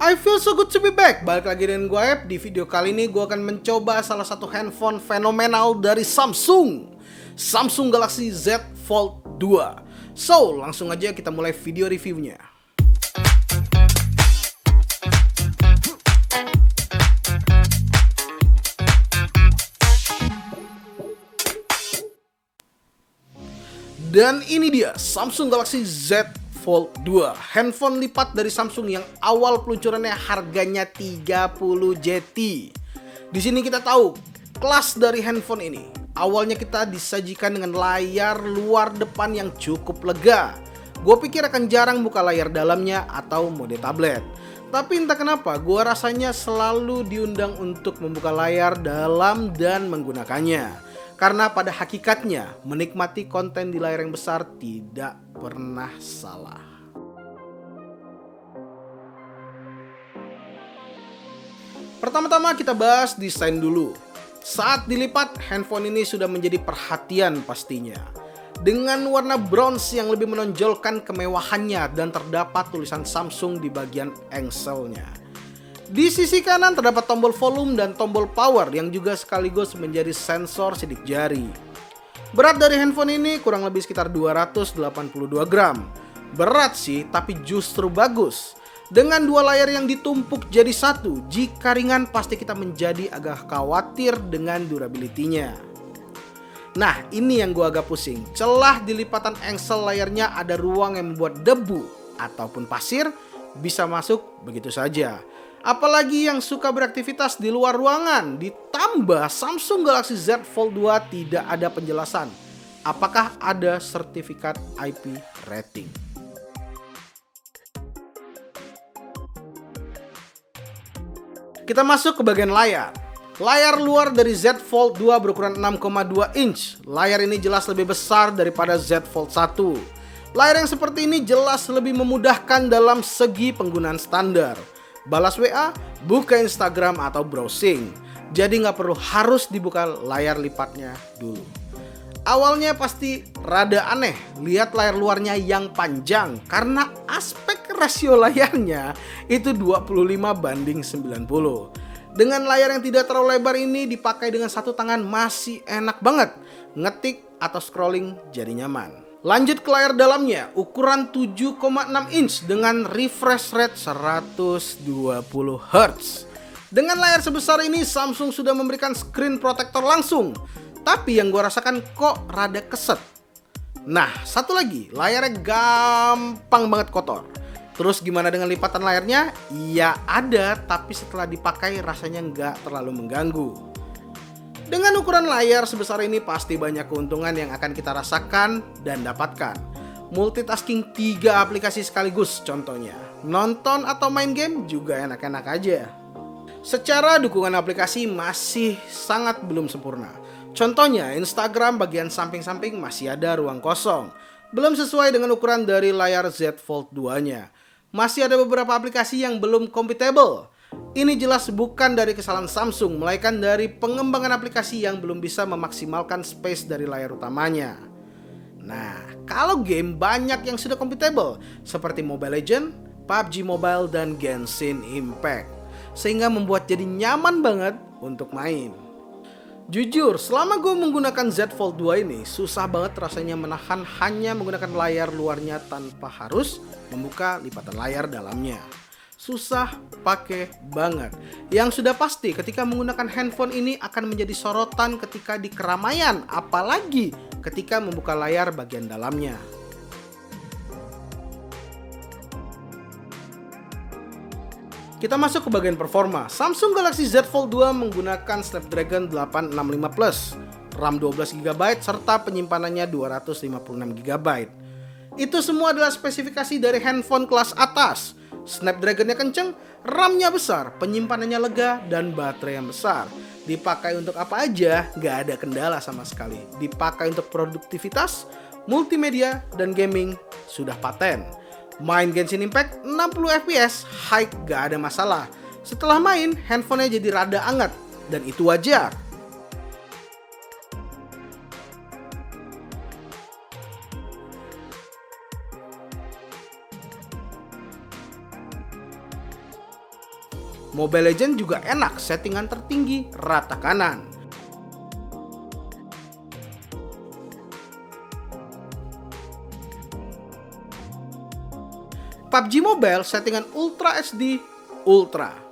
I feel so good to be back. Balik lagi dengan gue Aep. Di video kali ini gue akan mencoba salah satu handphone fenomenal dari Samsung, Samsung Galaxy Z Fold 2. So, langsung aja kita mulai video reviewnya. Dan ini dia Samsung Galaxy Z Fold 2, handphone lipat dari Samsung yang awal peluncurannya harganya 30 JT. Di sini kita tahu kelas dari handphone ini. Awalnya kita disajikan dengan layar luar depan yang cukup lega. Gue pikir akan jarang buka layar dalamnya atau mode tablet. Tapi entah kenapa gue rasanya selalu diundang untuk membuka layar dalam dan menggunakannya. Karena pada hakikatnya menikmati konten di layar yang besar tidak pernah salah. Pertama-tama kita bahas desain dulu. Saat dilipat, handphone ini sudah menjadi perhatian pastinya. Dengan warna bronze yang lebih menonjolkan kemewahannya dan terdapat tulisan Samsung di bagian engselnya. Di sisi kanan terdapat tombol volume dan tombol power yang juga sekaligus menjadi sensor sidik jari. Berat dari handphone ini kurang lebih sekitar 282 gram. Berat sih, tapi justru bagus. Dengan dua layar yang ditumpuk jadi satu, jika ringan pasti kita menjadi agak khawatir dengan durability-nya. Nah, ini yang gua agak pusing. Celah di lipatan engsel layarnya ada ruang yang membuat debu ataupun pasir bisa masuk begitu saja. Apalagi yang suka beraktivitas di luar ruangan. Ditambah Samsung Galaxy Z Fold 2 tidak ada penjelasan apakah ada sertifikat IP rating. Kita masuk ke bagian layar. Layar luar dari Z Fold 2 berukuran 6,2 inch. Layar ini jelas lebih besar daripada Z Fold 1. Layar yang seperti ini jelas lebih memudahkan dalam segi penggunaan standar. Balas WA, buka Instagram atau browsing. Jadi nggak perlu harus dibuka layar lipatnya dulu. Awalnya pasti rada aneh lihat layar luarnya yang panjang karena aspek rasio layarnya itu 25:90. Dengan layar yang tidak terlalu lebar ini dipakai dengan satu tangan masih enak banget. Ngetik atau scrolling jadi nyaman. Lanjut ke layar dalamnya, ukuran 7,6 inch dengan refresh rate 120 Hz. Dengan layar sebesar ini, Samsung sudah memberikan screen protector langsung. Tapi yang gue rasakan kok rada keset. Nah, satu lagi, layarnya gampang banget kotor. Terus gimana dengan lipatan layarnya? Ya ada, tapi setelah dipakai rasanya nggak terlalu mengganggu. Dengan ukuran layar sebesar ini pasti banyak keuntungan yang akan kita rasakan dan dapatkan. Multitasking 3 aplikasi sekaligus contohnya. Nonton atau main game juga enak-enak aja. Secara dukungan aplikasi masih sangat belum sempurna. Contohnya Instagram bagian samping-samping masih ada ruang kosong. Belum sesuai dengan ukuran dari layar Z Fold 2-nya. Masih ada beberapa aplikasi yang belum compatible. Ini jelas bukan dari kesalahan Samsung, melainkan dari pengembangan aplikasi yang belum bisa memaksimalkan space dari layar utamanya. Nah, kalau game banyak yang sudah compatible, seperti Mobile Legends, PUBG Mobile, dan Genshin Impact. Sehingga membuat jadi nyaman banget untuk main. Jujur, selama gue menggunakan Z Fold 2 ini, susah banget rasanya menahan hanya menggunakan layar luarnya tanpa harus membuka lipatan layar dalamnya. Susah pakai banget. Yang sudah pasti ketika menggunakan handphone ini akan menjadi sorotan ketika di keramaian, apalagi ketika membuka layar bagian dalamnya. Kita masuk ke bagian performa. Samsung Galaxy Z Fold 2 menggunakan Snapdragon 865 Plus, RAM 12GB serta penyimpanannya 256GB. Itu semua adalah spesifikasi dari handphone kelas atas. Snapdragon-nya kenceng, RAM-nya besar, penyimpanannya lega, dan baterai yang besar. Dipakai untuk apa aja, nggak ada kendala sama sekali. Dipakai untuk produktivitas, multimedia, dan gaming, sudah paten. Main Genshin Impact 60 fps, high gak ada masalah. Setelah main, handphonenya jadi rada anget, dan itu wajar. Mobile Legends juga enak, settingan tertinggi, rata kanan. PUBG Mobile settingan Ultra HD Ultra.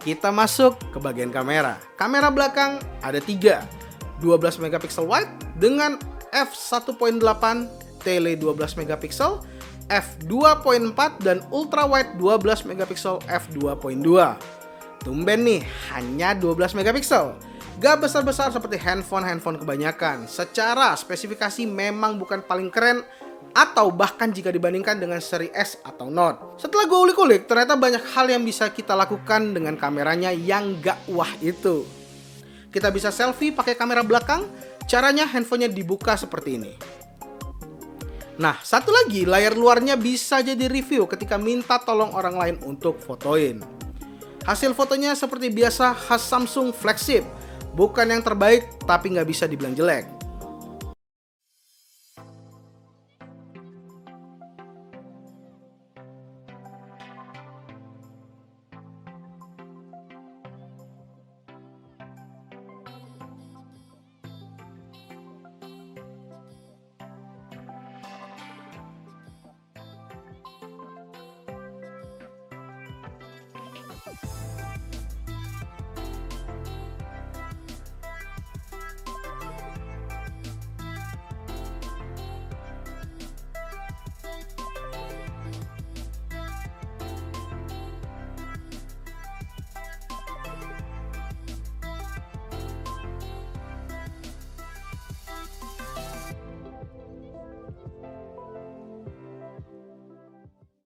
Kita masuk ke bagian kamera. Kamera belakang ada 3. 12 megapiksel wide dengan f1.8, tele 12 megapiksel, f2.4 dan ultra wide 12 megapiksel f2.2. Tumben nih, hanya 12 megapiksel. Gak besar-besar seperti handphone kebanyakan. Secara spesifikasi memang bukan paling keren, atau bahkan jika dibandingkan dengan seri S atau Note. Setelah gue ulik-ulik, ternyata banyak hal yang bisa kita lakukan dengan kameranya yang gak wah itu. Kita bisa selfie pakai kamera belakang, caranya handphonenya dibuka seperti ini. Nah, satu lagi, layar luarnya bisa jadi review ketika minta tolong orang lain untuk fotoin. Hasil fotonya seperti biasa khas Samsung flagship, bukan yang terbaik tapi gak bisa dibilang jelek.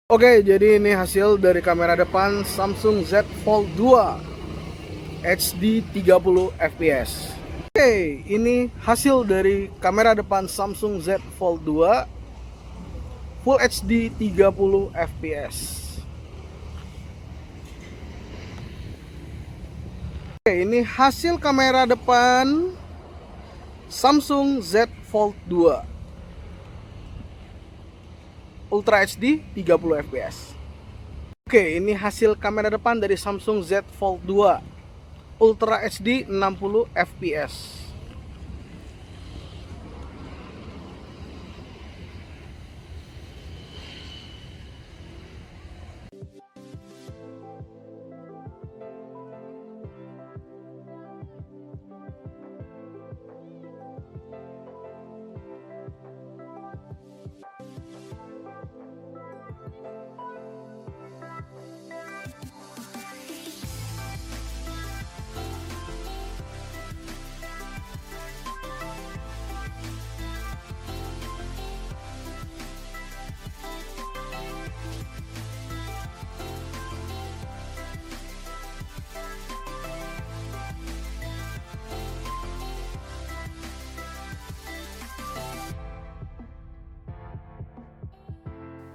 Oke, jadi ini hasil dari kamera depan Samsung Z Fold 2 HD 30 fps. Oke, ini hasil dari kamera depan Samsung Z Fold 2 Full HD 30 fps. Oke, ini hasil kamera depan Samsung Z Fold 2 Ultra HD 30 fps. Oke, ini hasil kamera depan dari Samsung Z Fold 2 Ultra HD 60 fps.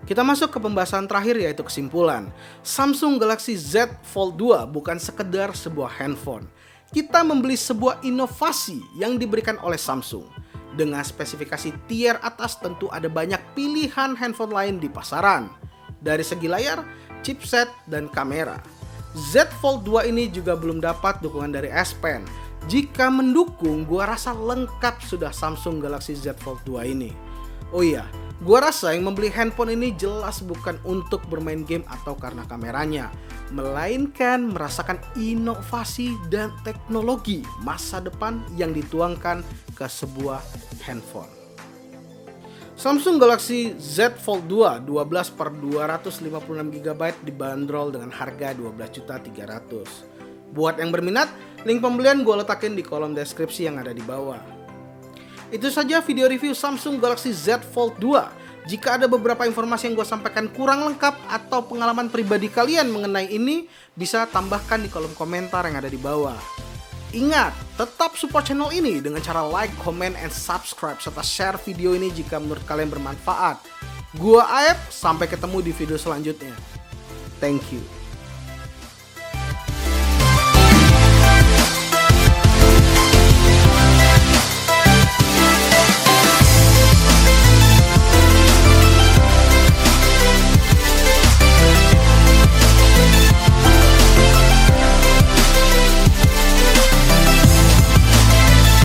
Kita masuk ke pembahasan terakhir, yaitu kesimpulan. Samsung Galaxy Z Fold 2 bukan sekedar sebuah handphone. Kita membeli sebuah inovasi yang diberikan oleh Samsung. Dengan spesifikasi tier atas, tentu ada banyak pilihan handphone lain di pasaran. Dari segi layar, chipset, dan kamera. Z Fold 2 ini juga belum dapat dukungan dari S Pen. Jika mendukung, gua rasa lengkap sudah Samsung Galaxy Z Fold 2 ini. Oh iya, gua rasa yang membeli handphone ini jelas bukan untuk bermain game atau karena kameranya, melainkan merasakan inovasi dan teknologi masa depan yang dituangkan ke sebuah handphone. Samsung Galaxy Z Fold 2 12/256GB dibanderol dengan harga 12.300.000. Buat yang berminat, link pembelian gue letakin di kolom deskripsi yang ada di bawah. Itu saja video review Samsung Galaxy Z Fold 2. Jika ada beberapa informasi yang gue sampaikan kurang lengkap atau pengalaman pribadi kalian mengenai ini, bisa tambahkan di kolom komentar yang ada di bawah. Ingat, tetap support channel ini dengan cara like, comment, and subscribe, serta share video ini jika menurut kalian bermanfaat. Gua Aep, sampai ketemu di video selanjutnya. Thank you.